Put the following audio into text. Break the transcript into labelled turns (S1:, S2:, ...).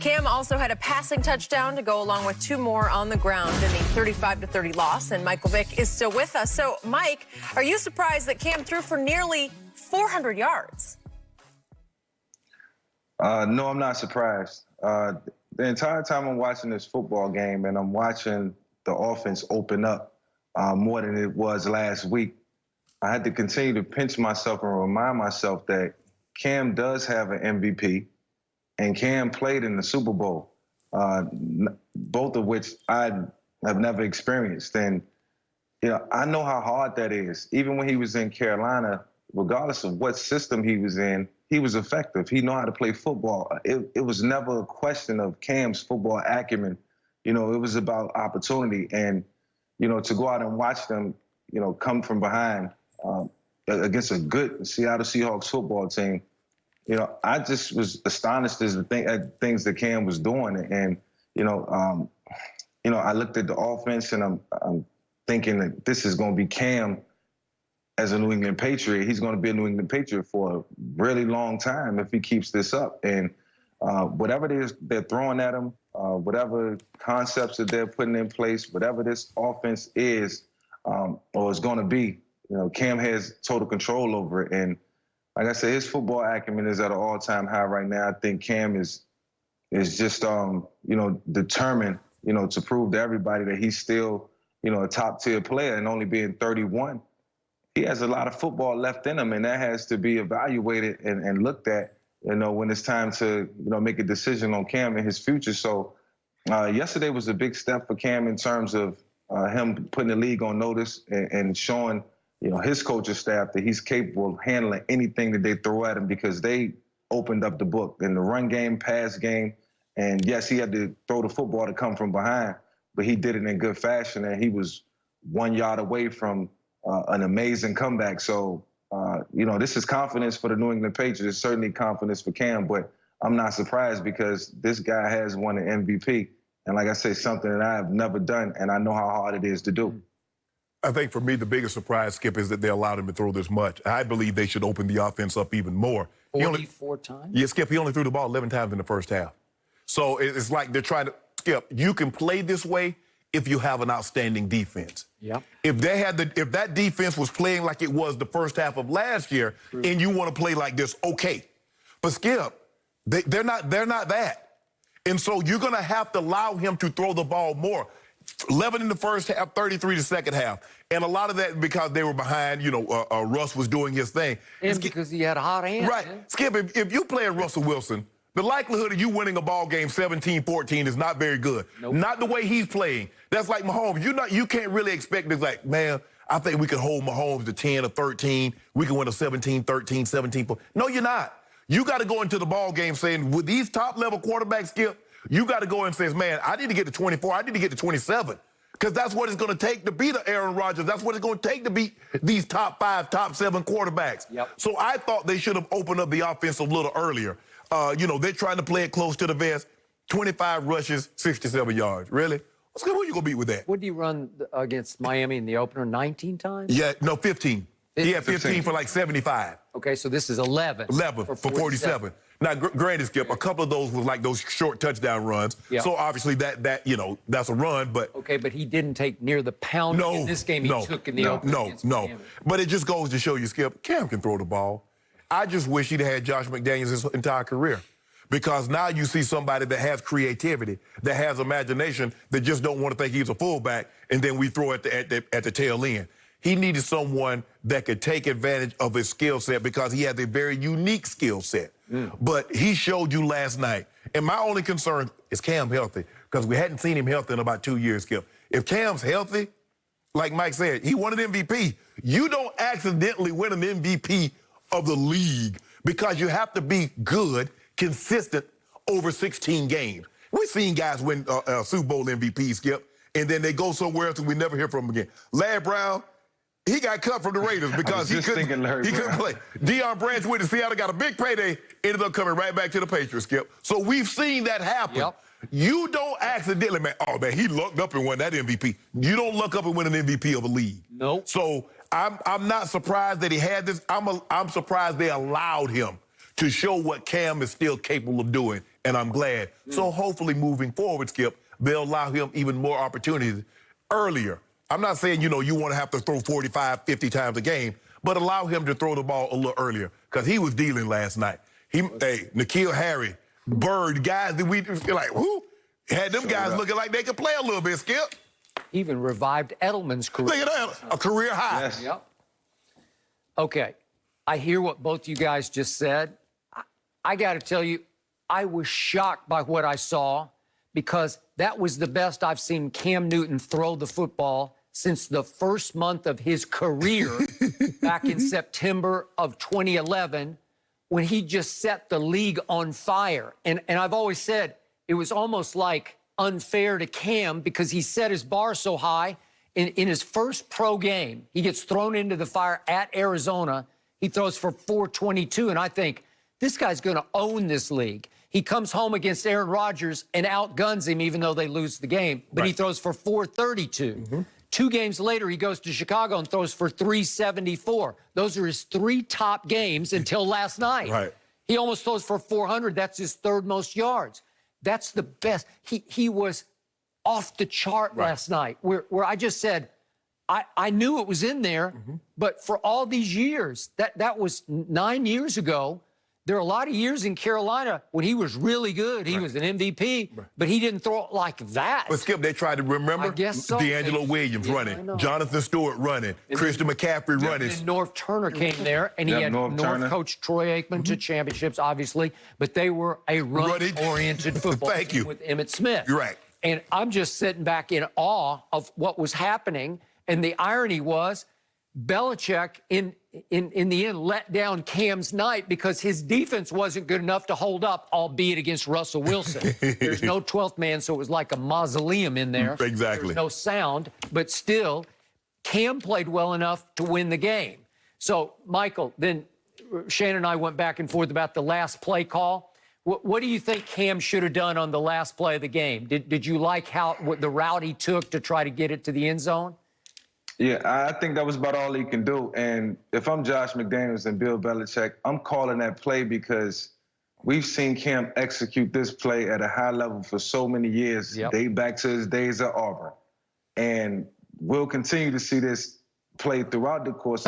S1: Cam also had a passing touchdown to go along with 2 more on the ground in the 35-30 loss, and Michael Vick is still with us. So, Mike, are you surprised that Cam threw for nearly 400 yards?
S2: No, I'm not surprised. The entire time I'm watching this football game and I'm watching the offense open up more than it was last week, I had to continue to pinch myself and remind myself that Cam does have an MVP, and Cam played in the Super Bowl, both of which I have never experienced. And, you know, I know how hard that is. Even when he was in Carolina, regardless of what system he was in, he was effective. He knew how to play football. It was never a question of Cam's football acumen. You know, it was about opportunity. And, you know, to go out and watch them, you know, come from behind against a good Seattle Seahawks football team, you know, I just was astonished at things that Cam was doing. And, you know, I looked at the offense and I'm thinking that this is going to be Cam as a New England Patriot. He's going to be a New England Patriot for a really long time if he keeps this up. And whatever it is they're throwing at him, whatever concepts that they're putting in place, whatever this offense is or is going to be, you know, Cam has total control over it. And like I said, his football acumen is at an all-time high right now. I think Cam is just, you know, determined, you know, to prove to everybody that he's still, you know, a top-tier player, and only being 31. He has a lot of football left in him, and that has to be evaluated and looked at, you know, when it's time to, you know, make a decision on Cam and his future. So yesterday was a big step for Cam in terms of him putting the league on notice and showing, you know, his coaching staff that he's capable of handling anything that they throw at him, because they opened up the book in the run game, pass game. And yes, he had to throw the football to come from behind, but he did it in good fashion, and he was 1 yard away from an amazing comeback. So, you know, this is confidence for the New England Patriots. It's certainly confidence for Cam, but I'm not surprised because this guy has won an MVP. And like I say, something that I have never done, and I know how hard it is to do.
S3: I think for me, the biggest surprise, Skip, is that they allowed him to throw this much. I believe they should open the offense up even more.
S4: 44 times?
S3: Yeah, Skip, he only threw the ball 11 times in the first half. So it's like they're trying to, Skip, you can play this way if you have an outstanding defense.
S4: Yeah.
S3: If that defense was playing like it was the first half of last year, and you want to play like this, okay. But Skip, they're not that. And so you're going to have to allow him to throw the ball more. 11 in the first half, 33 the second half. And a lot of that because they were behind, you know, Russ was doing his thing.
S4: And because he had a hot hand.
S3: Right.
S4: Man.
S3: Skip, if you play Russell Wilson, the likelihood of you winning a ball game 17-14 is not very good.
S4: Nope.
S3: Not the way he's playing. That's like Mahomes. You can't really expect this, like, man, I think we could hold Mahomes to 10 or 13. We can win a 17-13, 17-4. No, you're not. You got to go into the ball game saying, with these top-level quarterbacks, Skip, you got to go and say, man, I need to get to 24. I need to get to 27. Because that's what it's going to take to beat Aaron Rodgers. That's what it's going to take to beat these top 5, top 7 quarterbacks.
S4: Yep.
S3: So I thought they should have opened up the offense a little earlier. You know, they're trying to play it close to the vest. 25 rushes, 67 yards. Really? Who you going to beat with that?
S4: What did he run against Miami in the opener? 19 times?
S3: Yeah, no, 15. He had 15 for like 75.
S4: Okay, so this is 11.
S3: 11 for 47. Now, granted, Skip, a couple of those was like those short touchdown runs.
S4: Yeah.
S3: So obviously that you know, that's a run, but...
S4: Okay, but he didn't take near the pound in this game he took in the opener against Miami.
S3: But it just goes to show you, Skip, Cam can throw the ball. I just wish he'd had Josh McDaniels his entire career. Because now you see somebody that has creativity, that has imagination, that just don't want to think he's a fullback, and then we throw at the tail end. He needed someone that could take advantage of his skill set because he has a very unique skill set. But he showed you last night. And my only concern is Cam healthy, because we hadn't seen him healthy in about 2 years, Skip. If Cam's healthy, like Mike said, he won an MVP. You don't accidentally win an MVP of the league because you have to be good, consistent over 16 games. We've seen guys win Super Bowl MVP, Skip, and then they go somewhere else and we never hear from them again. Larry Brown, he got cut from the Raiders because he couldn't play. Deion Branch went to Seattle, got a big payday, ended up coming right back to the Patriots, Skip. So we've seen that happen.
S4: Yep.
S3: You don't accidentally, man, oh, man, he lucked up and won that MVP. You don't luck up and win an MVP of a league.
S4: Nope.
S3: So I'm not surprised that he had this. I'm surprised they allowed him to show what Cam is still capable of doing and I'm glad. So hopefully moving forward, Skip, they'll allow him even more opportunities earlier. I'm not saying, you want to have to throw 45, 50 times a game, but allow him to throw the ball a little earlier because he was dealing last night. N'Keal Harry, Bird, guys that we feel like, whoo, had them guys looking like they could play a little bit, Skip.
S4: Even revived Edelman's career.
S3: Look at that, a career high.
S2: Yes.
S4: Yep. Okay, I hear what both you guys just said. I got to tell you, I was shocked by what I saw because that was the best I've seen Cam Newton throw the football since the first month of his career back in September of 2011 when he just set the league on fire. And I've always said it was almost like unfair to Cam because he set his bar so high. In his first pro game, he gets thrown into the fire at Arizona. He throws for 422, and I think, this guy's going to own this league. He comes home against Aaron Rodgers and outguns him even though they lose the game, but he throws for 432. 2 games later, he goes to Chicago and throws for 374. Those are his 3 top games until last night. He almost throws for 400. That's his 3rd most yards. That's the best. He was off the chart last night where I just said, I knew it was in there, but for all these years, that was 9 years ago. There are a lot of years in Carolina when he was really good. He was an MVP, but he didn't throw it like that.
S3: But, Skip, they tried to remember
S4: I guess so.
S3: D'Angelo Williams running, Jonathan Stewart running, Christian McCaffrey running.
S4: And North Turner came there, and he had North coach Troy Aikman to championships, obviously, but they were a run-oriented football team with Emmitt Smith.
S3: You're right.
S4: And I'm just sitting back in awe of what was happening, and the irony was Belichick, in the end, let down Cam's night because his defense wasn't good enough to hold up, albeit against Russell Wilson. There's no 12th man, so it was like a mausoleum in there.
S3: Exactly.
S4: There's no sound, but still, Cam played well enough to win the game. So, Michael, then Shannon and I went back and forth about the last play call. What do you think Cam should have done on the last play of the game? Did you like what the route he took to try to get it to the end zone?
S2: Yeah, I think that was about all he can do. And if I'm Josh McDaniels and Bill Belichick, I'm calling that play because we've seen Cam execute this play at a high level for so many years, date back to his days at Auburn. And we'll continue to see this play throughout the course.